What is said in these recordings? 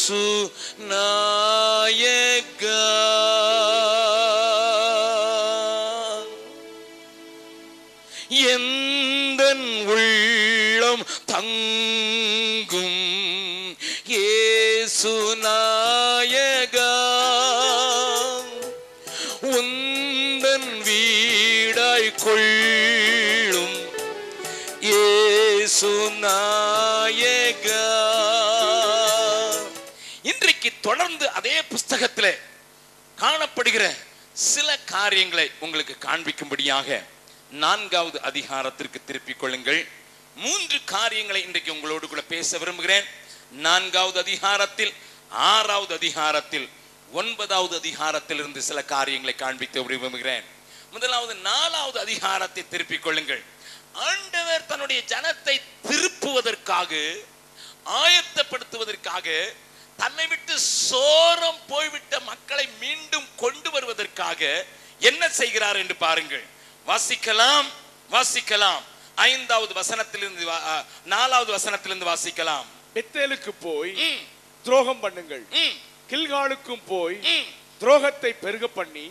இயேசு நாயகா. எந்தன் உள்ளம் தங்கும் இயேசு நாயகா, உந்தன் வீடாய் கொள்ளும் இயேசு நாயகா. இன்றைக்கு தொடர்ந்து அதே புஸ்தகத்தில் காணப்படுகிற சில காரியங்களை உங்களுக்கு காண்பிக்கும்படியாக 4வது அதிகாரத்திற்கு திருப்பிக் கொள்ளுங்கள். 3 காரியங்களை இன்றைக்கு உங்களோடு கூட பேச விரும்புகிறேன். 4வது அதிகாரத்தில், 6வது அதிகாரத்தில், 9வது அதிகாரத்தில் இருந்து சில காரியங்களை காண்பிக்க விரும்புகிறேன். முதலாவது 4வது அதிகாரத்தை திருப்பிக் கொள்ளுங்கள். ஆண்டவர் தன்னுடைய ஜனத்தை திருப்புவதற்காக, ஆயத்தப்படுத்துவதற்காக, தன்னை விட்டு சோரம் போய்விட்ட மக்களை மீண்டும் கொண்டு வருவதற்காக என்ன செய்கிறார் என்று பாருங்கள். வாசிக்கலாம் 5வது வசனத்திலிருந்து 4வது வசனத்திலிருந்து வாசிக்கலாம். பெத்தேலுக்கு போய் துரோகம் பண்ணுங்கள், கில்காலுக்கும் போய் துரோகத்தை பெருக பண்ணி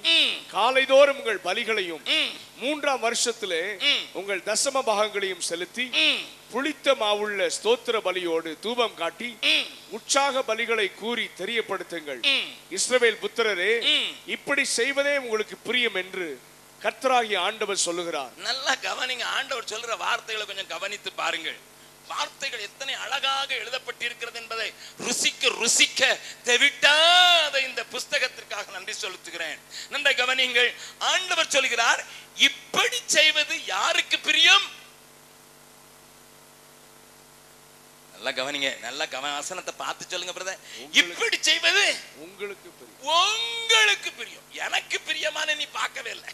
காலைதோறும் உங்கள் பலிகளையும் 3ஆம் வருஷத்திலே உங்கள் தசம பாகங்களையும் செலுத்தி புளித்த மாவுள்ள ஸ்தோத்திர பலியோடு தூபம் காட்டி உற்சாக பலிகளை கூறி தெரியப்படுத்துங்கள். இஸ்ரவேல் புத்திரரே, இப்படி செய்வதே உங்களுக்கு பிரியம் என்று கர்த்தராகிய ஆண்டவர் சொல்லுகிறார். நல்லா கவனிங்க. ஆண்டவர் சொல்ற வார்த்தைகளை கொஞ்சம் கவனித்து பாருங்கள். வார்த்தைகள் எத்தனை அழகாக எழுதப்பட்டிருக்கிறது என்பதை ருசிக்க தெவிட்டாத இந்த புஸ்தகத்திற்காக நன்றி செலுத்துகிறேன். நன்றை கவனிங்கள். ஆண்டவர் சொல்கிறார், இப்படி செய்வது யாருக்கு பிரியம்? நல்லா கவனிங்க. நல்ல வசனத்தை பார்த்து சொல்லுங்க பிரதர். இப்படி செய்வது உங்களுக்கு பிரியம். எனக்கு பிரியமான நீ பார்க்கவே இல்லை.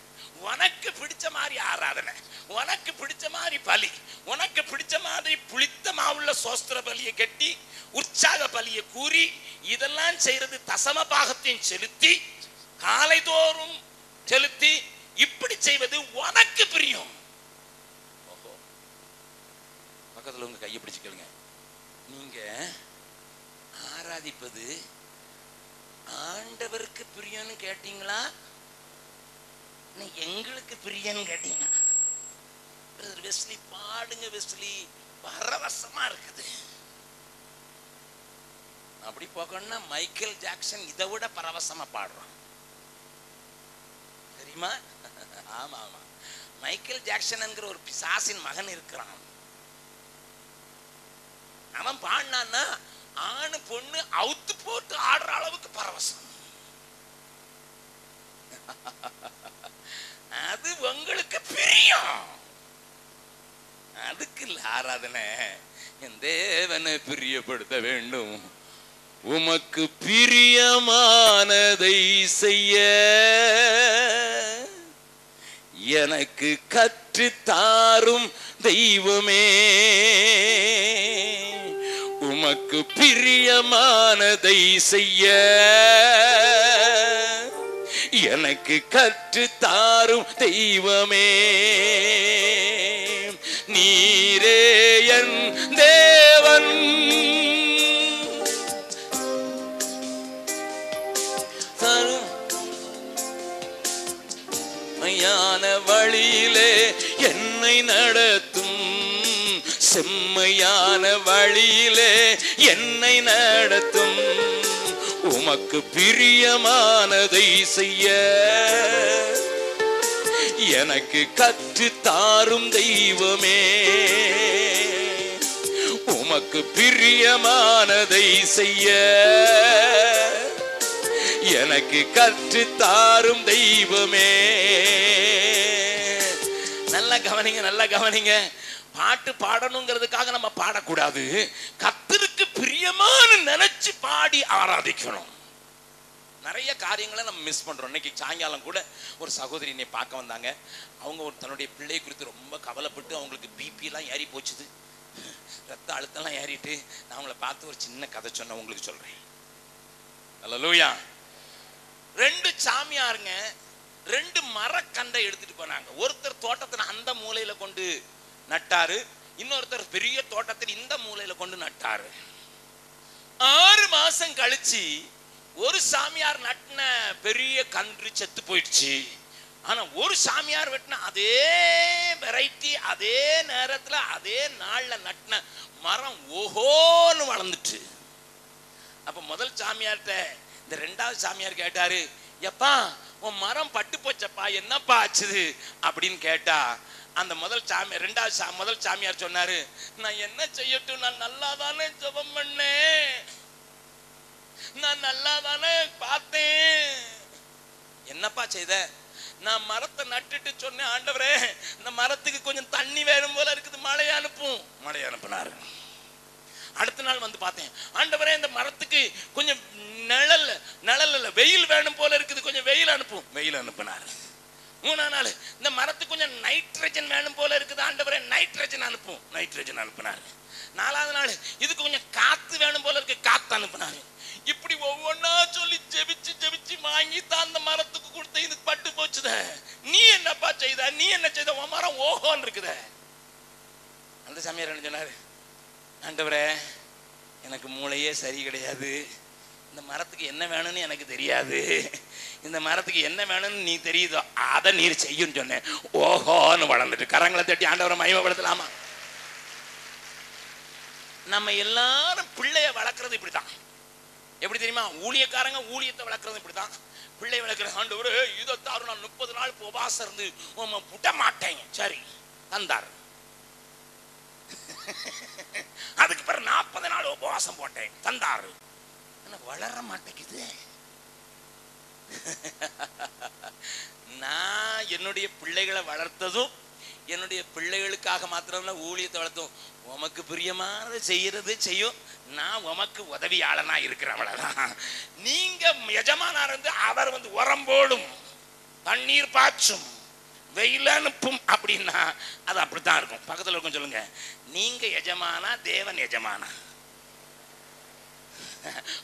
உனக்கு பிடிச்ச மாதிரி ஆராதனை, உனக்கு பிடிச்ச மாதிரி பலி, உனக்கு பிடிச்ச மாதிரி புளித்த மாவுள்ள சோஸ்திர பலியை கட்டி உற்சாக பலியை கூறி இதெல்லாம் செய்யறது, தசம பாகத்தையும் செலுத்தி காலைதோறும் செலுத்தி இப்படி செய்வது உனக்கு பிரியம். ஓஹோ, பக்கத்துல உங்க கையை பிடிச்சு கேளுங்க. நீங்க ஆராதிப்பது ஆண்டவருக்கு பிரியம்னு கேட்டீங்களா, எங்களுக்கு பிரியன்னு கேட்டீங்க? வெஸ்லி பாடுங்க, வெஸ்லி பரவசமா இருக்குது. அப்படி போகணும்னா மைக்கேல் ஜாக்சன் இதை விட பரவசமா பாடுறான், தெரியுமா? ஆமா ஆமா, மைக்கேல் ஜாக்சன் என்கிற ஒரு பிசாசின் மகன் இருக்கிறான். அவன் பாடினான்னா ஆணு பொண்ணு அவுத்து போட்டு ஆடுற அளவுக்கு பரவசம். அது உங்களுக்கு பிரியம். அதுக்கு இல்ல ஆராதனை. என் தேவனை பிரியப்படுத்த வேண்டும். உமக்கு பிரியமானதை செய்ய எனக்கு கற்று தாரும் தெய்வமே. உமக்கு பிரியமானதை செய்ய எனக்கு கற்று தாரும் தெய்வமே. நீரே என் தேவன், மையான வழியிலே என்னை நடத்தும், செம்மையான வழியிலே என்னை நடத்தும். உமக்கு பிரியமானதை செய்ய எனக்கு கற்று தாரும் தெய்வமே. உமக்கு பிரியமானதை செய்ய எனக்கு கற்று தாரும் தெய்வமே. நல்லா கவனிங்க, நல்லா கவனிங்க. பாட்டு பாடணுங்கிறதுக்காக நம்ம பாடக்கூடாது. கர்த்தருக்கு பிரியமான நினைச்சு பாடி ஆராதிக்கணும். நிறைய காரியங்களை நம்ம மிஸ் பண்றோம். இன்னைக்கு சாயங்காலம் கூட ஒரு சகோதரி என்னை பார்க்க வந்தாங்க. அவங்க ஒரு தன்னுடைய பிள்ளை குறித்து ரொம்ப கவலைப்பட்டு, அவங்களுக்கு பிபி எல்லாம் ஏறி போச்சுது, ரத்த அழுத்தம்லாம் ஏறிட்டு, நான் அவங்கள பார்த்து ஒரு சின்ன கதை சொன்ன உங்களுக்கு சொல்றேன். அல்லேலூயா. 2 சாமியாருங்க 2 மரக்கண்டை எடுத்துட்டு போனாங்க. ஒருத்தர் தோட்டத்தின் அந்த மூலையில கொண்டு நட்டாரு, இன்னொருத்தர் பெரிய தோட்டத்தில் இந்த மூலையில கொண்டு நட்டாரு. 6 மாசம் மாசம் கழிச்சு ஒரு சாமியார் நட்டின பெரிய கன்று செத்து போயிடுச்சு. ஆனா ஒரு சாமியார் வெட்டின அதே வெரைட்டி அதே நேரத்துல அதே நாள்ல நட்டின மரம் ஓஹோன்னு வளர்ந்துட்டு. அப்ப முதல் சாமியார்ட்ட இந்த ரெண்டாவது சாமியார் கேட்டாரு, எப்பா உன் மரம் பட்டு போச்சப்பா, என்னப்பா ஆச்சுது அப்படின்னு கேட்டா, அந்த முதல் சாமியார் சொன்னாரு, நான் என்ன செய்யட்டும், நான் நல்லா தானே ஜெபம் பண்ணேன், நான் நல்லா தானே பார்த்தேன். என்னப்பா செய்த? நான் மரத்தை நட்டுட்டு சொன்னேன், ஆண்டவரே இந்த மரத்துக்கு கொஞ்சம் தண்ணி வேணும் போல இருக்குது, மழையை அனுப்பும். மழையை அனுப்புனாரு. அடுத்த நாள் வந்து பார்த்தேன், ஆண்டவரே இந்த மரத்துக்கு கொஞ்சம் நிழல் வெயில் வேணும் போல இருக்குது, கொஞ்சம் வெயில் அனுப்பும். வெயில் அனுப்புனாரு. மூணாம் நாள் இந்த மரத்துக்கு கொஞ்சம் நைட்ரஜன் வேணும் போல இருக்குது, ஆண்டவரே நைட்ரஜன் அனுப்பும். நைட்ரஜன் அனுப்புனாரு. நாலாவது நாள் இதுக்கு கொஞ்சம் காத்து வேணும் போல இருக்கு, காத்து அனுப்புனாரு. இப்படி ஒவ்வொன்னா சொல்லி ஜெபிச்சு வாங்கி தான் அந்த மரத்துக்கு கொடுத்த. இது பட்டு போச்சுத. நீ என்னப்பா செய்த? நீ என்ன செய்த? உன் மரம் ஓஹோன்னு இருக்குத. அந்த சாமியார் என்ன சொன்னாரு, ஆண்டவரே எனக்கு மூளையே சரி கிடையாது, இந்த மரத்துக்கு என்ன வேணும்னு எனக்கு தெரியாது, இந்த மரத்துக்கு என்ன வேணும்னு நீ தெரியுதோ அதை நீர் செய்யும் சொன்னேன். ஓஹோன்னு வளர்ந்துட்டு. கரங்களை தட்டி ஆண்டவரை மகிமைப்படுத்தலாமா? நம்ம எல்லாரும் பிள்ளைய வளர்க்கறது இப்படித்தான். எப்படி தெரியுமா? ஊழியக்காரங்க ஊழியத்தை வளர்க்கறது இப்படித்தான். பிள்ளை வளர்க்கறது, ஆண்டவரே இதை தாரு, நான் 30 நாள் உபவாசம் இருந்து விட மாட்டேன். சரி தந்தார். அதுக்கு பிறகு 40 நாள் உபவாசம் போட்டேன், தந்தாரு. வளர மாட்டேங்குது. நான் என்னுடைய பிள்ளைகளை வளர்த்ததும் என்னுடைய பிள்ளைகளுக்காக மாத்திரம் ஊழியத்தை வளர்த்தோம். உமக்கு பிரியமானது செய்யறது செய்யும், நான் உமக்கு உதவியாளனா இருக்கிறேன், அவ்வளவுதான். நீங்க எஜமானா இருந்து அவர் வந்து உரம் போடும், தண்ணீர் பாய்ச்சும், வெயில் அனுப்பும் அப்படின்னா அது அப்படித்தான் இருக்கும். பக்கத்துல இருக்கும் சொல்லுங்க, நீங்க எஜமானா தேவன் எஜமானா?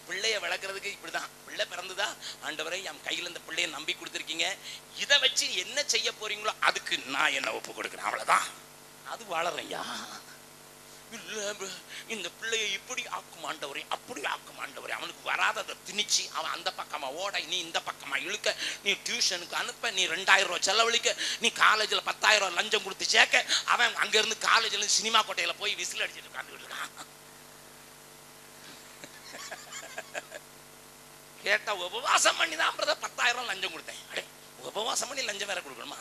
பிள்ளைய வளர்க்கறதுக்கு இப்படிதான். பிள்ளை பிறந்துதா, ஆண்டவரை என் கையில இந்த பிள்ளைய நம்பி கொடுத்துருக்கீங்க, இதை வச்சு என்ன செய்ய போறீங்களோ அதுக்கு நான் என்ன ஒப்பு கொடுக்குறேன், அவ்வளவுதான். அது வளரையா? இல்ல இந்த பிள்ளைய இப்படி ஆக்கும் ஆண்டவரே, அப்படி ஆக்கும் ஆண்டவரே, அவனுக்கு வராததை திணிச்சு அவன் அந்த பக்கமா ஓட, நீ இந்த பக்கமா இழுக்க, நீ டியூஷனுக்கு அனுப்ப, நீ 2000 ரூபாய் செலவழிக்க, நீ காலேஜில் 10,000 ரூபாய் லஞ்சம் கொடுத்து சேர்க்க, அவன் அங்க இருந்து காலேஜ்ல இருந்து சினிமா கோட்டையில போய் விசில் அடிச்சுட்டு உட்காந்துட்டு இருக்கான். கேட்டா உபவாசம் பண்ணி தான் 10,000 லஞ்சம் கொடுத்தேன். அடே உபவாசம் பண்ணி லஞ்சம் வேற கொடுக்கணுமா?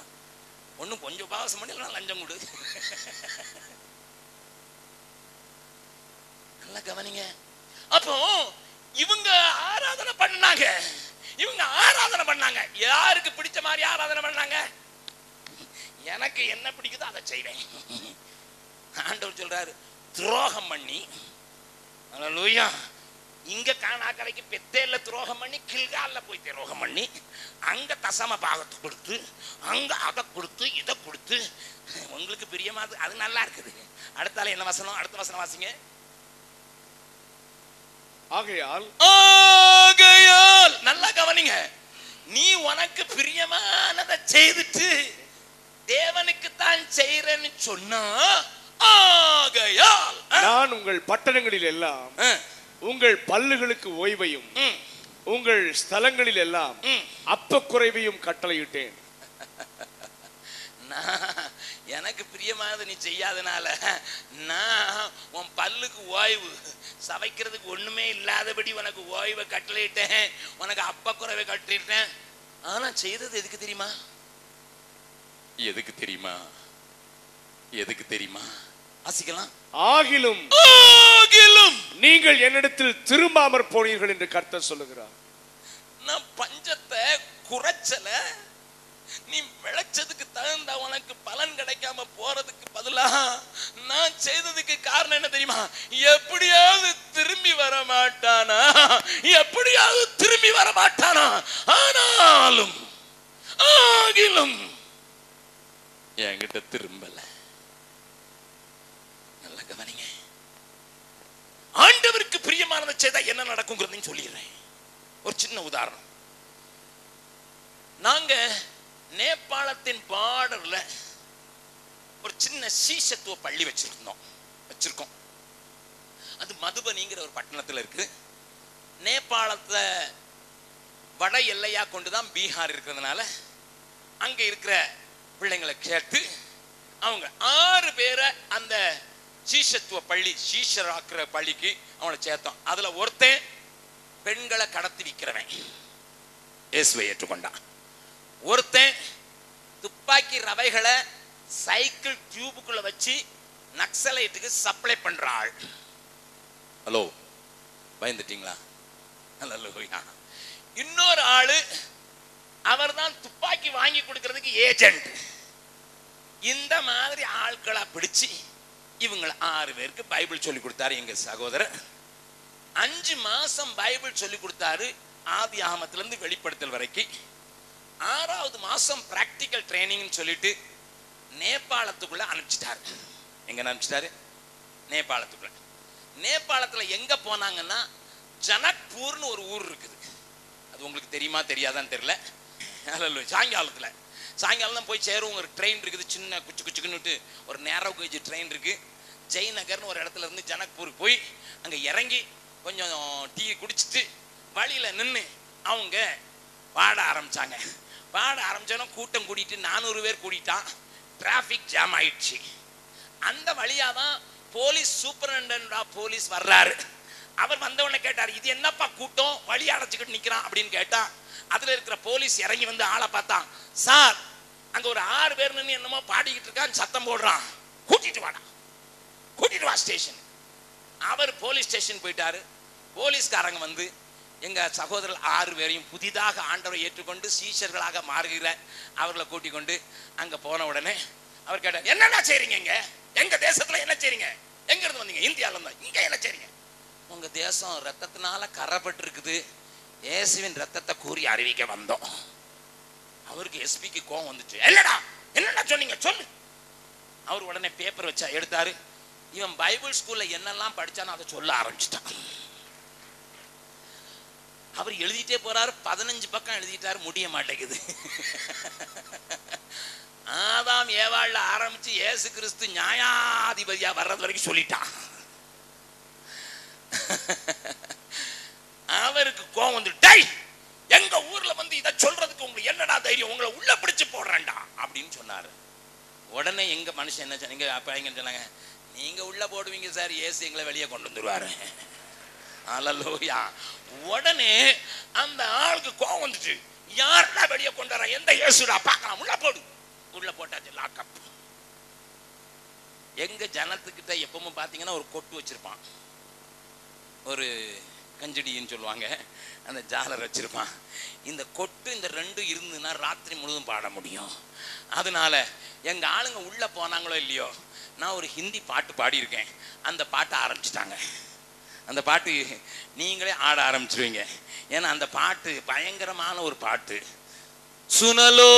ஒன்னும் கொஞ்சம் உபவாசம் பண்ணி லஞ்சம் கொடு. நல்லா கவனிங்க. அப்போ இவங்க ஆராதனை பண்ணாங்க, யாருக்கு பிடிச்ச மாதிரி ஆராதனை பண்ணாங்க? எனக்கு என்ன பிடிக்குதோ அதை செய்வேன். ஆண்டவர் சொல்றாரு, துரோகம் பண்ணி, அல்லேலூயா, இங்க காணாக்கரைக்கு பெத்தேல்ல துரோகம் பண்ணி, கில்கால்ல போய் துரோகம் பண்ணி, அங்க தசம பாகத்தை கொடுத்து, அங்க அதை கொடுத்து, இதை கொடுத்து, உங்களுக்கு பிரியமாது அது நல்லா இருக்குது. அடுத்தால என்ன வசனம்? அடுத்த வசனம் வாசிங்க. ஆகையால் நல்லா கவனிங்க. நீ உனக்கு பிரியமானதை செய்துட்டு தேவனுக்கு தான் செய்றேன்னு சொன்னா, ஆகையால் நான் உங்கள் பட்டணங்களில் எல்லாம் உங்கள் பல்லுகளுக்கு ஓய்வையும் உங்கள் ஸ்தலங்களில் எல்லாம் அப்ப குறைவையும் கட்டளையிட்டேன். எனக்கு பிரியமானது நீ செய்யாதனால நான் உன் பல்லுக்கு ஓய்வு, சவைக்கிறதுக்கு ஒண்ணுமே இல்லாதபடி உனக்கு ஓய்வை கட்டளையிட்டேன், உனக்கு அப்ப குறைவை கட்டளையிட்டேன். ஆனா செய்தது எதுக்கு தெரியுமா? எதுக்கு தெரியுமா? எதுக்கு தெரியுமா? வாசிக்கலாம். ஆகிலும் நீங்கள் என்னிடத்தில் திரும்பாமற் போனீர்கள் என்று கர்த்தர் சொல்லுகிறார். நான் பஞ்சத்தை குறைச்சல, நீ விளைச்சதுக்கு தகுந்த உனக்கு பலன் கிடைக்காம போறதுக்கு பதிலா நான் செய்ததுக்கு காரணம் என்ன தெரியுமா? எப்படியாவது திரும்பி வர மாட்டானா, எப்படியாவது திரும்பி வர மாட்டானா. ஆனாலும் ஆகிலும் என்கிட்ட திரும்பல. நல்ல கவனிங்க. ஆண்டவருக்கு பிரியமானதை செய்தா என்ன நடக்கும்ங்கிறதையும் சொல்லிடுறேன். ஒரு சின்ன உதாரணம். நாங்க நேபாளத்தின் பார்டர்ல ஒரு சின்ன சீசத்துவ பள்ளி வச்சிருக்கோம். அது மதுபனிங்கிற ஒரு பட்டணத்துல இருக்கு. நேபாளத்தை வட எல்லையா கொண்டுதான் பீகார் இருக்கிறதுனால அங்க இருக்கிற பிள்ளைங்களை சேர்த்து அவங்க 6 பேரை அந்த சீஷத்துவ பள்ளி, சீஷராக்குற பள்ளிக்கு அவங்கள சேர்த்தோம். அதுல ஒருத்தன் பெண்களை கடத்தி விற்கிறவன், இயேசுவை ஏற்றுக்கொண்டான். ஒருத்தன் துப்பாக்கி ரவைகளை சைக்கிள் டியூபுக்குள்ள வச்சு நக்சலைட்டுக்கு சப்ளை பண்ற ஆள். ஹலோ, பயந்துட்டீங்களா? ஹalleluya. இன்னொரு ஆளு அவர் தான் துப்பாக்கி வாங்கி கொடுக்கிறதுக்கு ஏஜென்ட். இந்த மாதிரி ஆட்களா பிடிச்சு இவங்க 6 பேருக்கு பைபிள் சொல்லி கொடுத்தாரு எங்க சகோதரர். 5 மாசம் பைபிள் சொல்லி கொடுத்தாரு, ஆதி ஆகமத்திலிருந்து வெளிப்படுத்தல் வரைக்கும். 6வது மாசம் பிராக்டிக்கல் ட்ரைனிங் சொல்லிட்டு நேபாளத்துக்குள்ள அனுப்பிச்சிட்டாரு. எங்க அனுப்பிச்சிட்டாரு? நேபாளத்துக்குள்ள. நேபாளத்துல எங்க போனாங்கன்னா ஜனக்பூர்னு ஒரு ஊர் இருக்குது. அது உங்களுக்கு தெரியுமா தெரியாதான்னு தெரியல. சாயங்காலம் தான் போய் சேருவோம். ஒரு ட்ரெயின் இருக்குது, சின்ன குச்சு குச்சுக்குன்னுட்டு ஒரு நேரோ கேஜ் ட்ரெயின் இருக்கு. ஜெய்நகர்னு ஒரு இடத்துல இருந்து ஜனக்பூருக்கு போய் அங்க இறங்கி கொஞ்சம் டீ குடிச்சிட்டு வழியில நின்று அவங்க பாட ஆரம்பிச்சாங்க. பாட ஆரம்பிச்சோன்னா கூட்டம் கூட்டிட்டு 400 பேர் கூட்டிட்டான். டிராபிக் ஜாம் ஆயிடுச்சு. அந்த வழியா தான் போலீஸ் சூப்பரண்டன்ட் ஆஃப் போலீஸ் வர்றாரு. அவர் வந்தவொடனே கேட்டார், இது என்னப்பா கூட்டம், வழி அடைச்சிக்கிட்டு நிக்கிறான் அப்படின்னு கேட்டா, அதுல இருக்கிற போலீஸ் இறங்கி வந்து ஆளை பார்த்தான். சார், அங்க ஒரு 6 பேர் நின்று என்னமோ பாடிக்கிட்டு இருக்கான், சத்தம் போடுறான், கூட்டிட்டு வாடா, கூட்டிட்டு வா ஸ்டேஷன். அவர் போலீஸ் ஸ்டேஷன் போயிட்டாரு. போலீஸ்காரங்க வந்து எங்க சகோதரர் 6 பேரையும் புதிதாக ஆண்டவரை ஏற்றுக்கொண்டு சீஷர்களாக மாறுகிற அவர்களை கூட்டிக் கொண்டு அங்க போன உடனே அவர் கேட்டார், என்னென்ன செய்றீங்க, இங்க எங்க தேசத்துல என்ன செய்றீங்க, எங்க இருந்து வந்தீங்க? இந்தியால இருந்தா. இங்க என்ன செய்றீங்க? உங்க தேசம் ரத்தத்தினால கரைப்பட்டு இருக்குது, இயேசுவின் ரத்தத்தை கூறி அறிவிக்க வந்தோம். அவருக்கு எஸ்பிக்கு கோவம் வந்துச்சு. என்னடா சொன்னீங்க, சொல்லு. அவர் உடனே பேப்பர் வச்சா எடுத்தாரு. இவன் பைபிள் ஸ்கூல்ல என்னெல்லாம் படிச்சானோ அதை சொல்ல ஆரம்பிச்சிட்டான். அவர் எழுதிட்டே போறாரு. 15 பக்கம் எழுதிட்டாரு, முடிய மாட்டேங்குது. ஆதாம் ஏவாள்ல ஆரம்பிச்சு இயேசு கிறிஸ்து நியாயாதிபதியா வர்றது வரைக்கும் சொல்லிட்டான். அவருக்கு கோவம் வந்து, டேய், எங்க ஊர்ல வந்து இதை சொல்றதுக்கு உங்களுக்கு என்னடா தைரியம், உங்களை உள்ள பிடிச்சு போடுறேன்டா அப்படின்னு சொன்னாரு. உடனே எங்க மனுஷன் என்ன சொன்னீங்க, அப்ப எங்க சொன்னாங்க, நீங்க உள்ள போடுவீங்க சார், இயேசு எங்களை வெளியே கொண்டு வந்துருவாரு. அல்லேலூயா. உடனே அந்த ஆளுக்கு கோவம் வந்துச்சு. யாரா வெளியே கொண்டு வர, எந்த இயேசுடா பார்க்கலாம், உள்ள போடு. உள்ள போட்டாச்சு, லாக்அப். எங்க ஜனத்துக்கிட்ட எப்பவும் பாத்தீங்கன்னா ஒரு கொட்டு வச்சிருப்பான், ஒரு கஞ்சடின்னு சொல்லுவாங்க, அந்த ஜாலர் வச்சிருப்பான். இந்த கொட்டு இந்த 2 இருந்துன்னா ராத்திரி முழுதும் பாட முடியும். அதனால எங்க ஆளுங்க உள்ள போனாங்களோ இல்லையோ, நான் ஒரு ஹிந்தி பாட்டு பாடியிருக்கேன். அந்த பாட்டை ஆரம்பிச்சிட்டாங்க. அந்த பாட்டு நீங்களே ஆட ஆரம்பிச்சிருவீங்க. ஏன்னா அந்த பாட்டு பயங்கரமான ஒரு பாட்டு. சுனலோ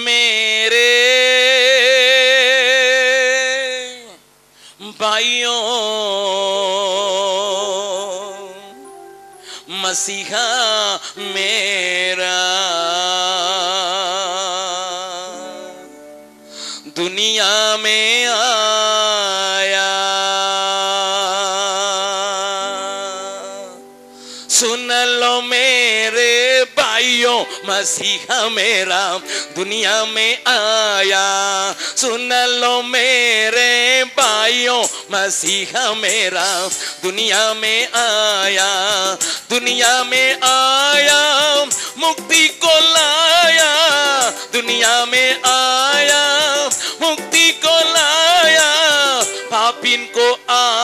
மேரே भाइयों, मसीहा मेरा दुनिया में आया, सुन लो मेरे भाइयों, मसीहा मेरा दुनिया में आया, सुन लो मेरे भाइयों, मसीहा मेरा दुनिया में आया, दुनिया में आया, मुक्ति को लाया, दुनिया में आया, मुक्ति को लाया, पापिन को